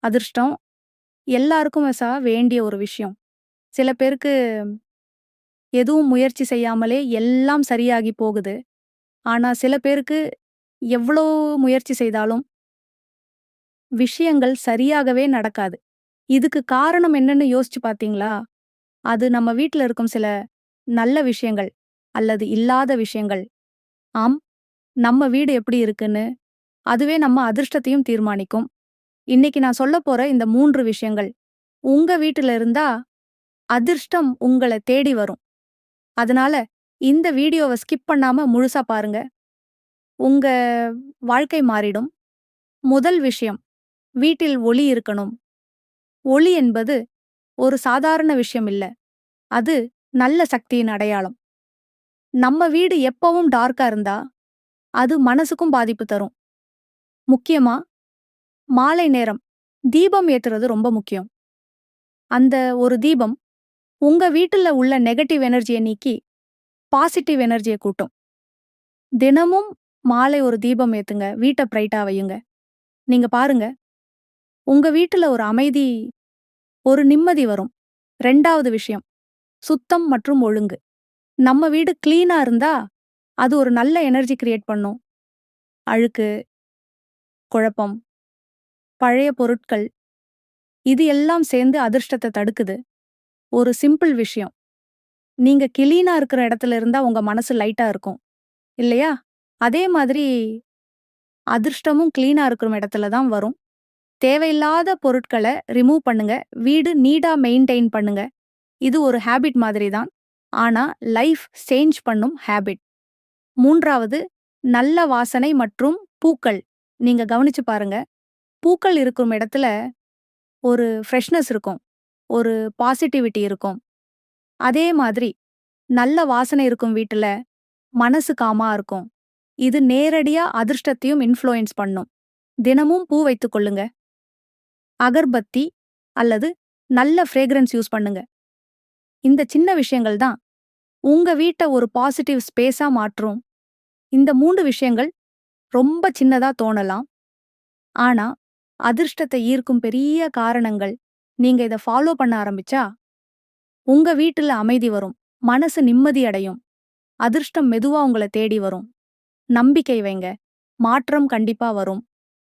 அதிர்ஷ்டம் எல்லாருக்கும் வேண்டிய ஒரு விஷயம். சில பேருக்கு எதுவும் முயற்சி செய்யாமலே எல்லாம் சரியாகி போகுது. ஆனா சில பேருக்கு எவ்ளோ முயற்சி செய்தாலும் விஷயங்கள் சரியாகவே நடக்காது. இதுக்கு காரணம் என்னன்னு யோசிச்சு பார்த்தீங்களா? அது நம்ம வீட்ல இருக்கும் சில நல்ல விஷயங்கள் அல்லது இல்லாத விஷயங்கள். ஆம், நம்ம வீடு எப்படி இருக்குன்னு அதுவே நம்ம அதிர்ஷ்டத்தையும் தீர்மானிக்கும். இன்னைக்கு நான் சொல்லப்போற இந்த 3 விஷயங்கள் உங்க வீட்டுல இருந்தா அதிர்ஷ்டம் உங்கள தேடி வரும். அதனால இந்த வீடியோவ ஸ்கிப் பண்ணாம முழுசா பாருங்க. உங்க வாழ்க்கை மாறிடும். முதல் விஷயம், வீட்டில் ஒளி இருக்கணும். ஒளி என்பது ஒரு சாதாரண விஷயம் இல்ல. அது நல்ல சக்தியின் அடையாளம். நம்ம வீடு எப்பவும் டார்க்கா இருந்தா, அது மனசுக்கும் பாதிப்பு தரும். முக்கியமா மாலை நேரம் தீபம் ஏத்துறது ரொம்ப முக்கியம். அந்த ஒரு தீபம் உங்க வீட்டுல உள்ள நெகட்டிவ் எனர்ஜிய நீக்கி பாசிட்டிவ் எனர்ஜிய கூட்டும். தினமும் மாலை ஒரு தீபம் ஏத்துங்க. வீட்ட பிரைட்டா வையுங்க. நீங்க பாருங்க, உங்க வீட்டுல ஒரு அமைதி, ஒரு நிம்மதி வரும். 2வது விஷயம், சுத்தம் மற்றும் ஒழுங்கு. நம்ம வீடு கிளீனா இருந்தா, அது ஒரு நல்ல எனர்ஜி கிரியேட் பண்ணும். அழுக்கு, குழப்பம், பழைய பொருட்கள் இது எல்லாம் சேர்ந்து அதிர்ஷ்டத்த தடுக்குது. ஒரு சிம்பிள் விஷயம். நீங்க கிளீனா இருக்கிற இடத்துல இருந்தா உங்க மனசு லைட்டா இருக்கும். இல்லையா? அதே மாதிரி அதிர்ஷ்டமும் கிளீனா இருக்கிற இடத்துல தான் வரும். தேவையில்லாத பொருட்கள ரிமூவ் பண்ணுங்க. வீடு நீட்டா மெயின்டெயின் பண்ணுங்க. இது ஒரு ஹேபிட் மாதிரி தான். ஆனா லைஃப் சேஞ்ச் பண்ணும் ஹேபிட். 3வது நல்ல வாசனை மற்றும் பூக்கள். நீங்க கவனிச்சு பாருங்க. பூக்கள் இருக்கும் இடத்துல ஒரு ஃப்ரெஷ்னஸ் இருக்கும். ஒரு பாசிட்டிவிட்டி இருக்கும். அதே மாதிரி நல்ல வாசனை இருக்கும் வீட்டுல மனசு காமா இருக்கும். இது நேரடியா அதிர்ஷ்டத்தையும் இன்ஃப்ளூயன்ஸ் பண்ணும். தினமும் பூ வைத்துக் கொள்ளுங்க. அகர்பத்தி அல்லது நல்ல ஃப்ரேக்ரன்ஸ் யூஸ் பண்ணுங்க. இந்த சின்ன விஷயங்கள் தான் உங்க வீட்ட ஒரு பாசிட்டிவ் ஸ்பேஸா மாற்றும். இந்த 3 விஷயங்கள் ரொம்ப சின்னதா தோணலாம். ஆனா அதிர்ஷ்டத்தை ஈர்க்கும் பெரிய காரணங்கள். நீங்க இத ஃபாலோ பண்ண ஆரம்பிச்சா உங்க வீட்டுல அமைதி வரும். மனசு நிம்மதி அடையும். அதிர்ஷ்டம் மெதுவா உங்கள தேடி வரும். நம்பிக்கை வைங்க. மாற்றம் கண்டிப்பா வரும்.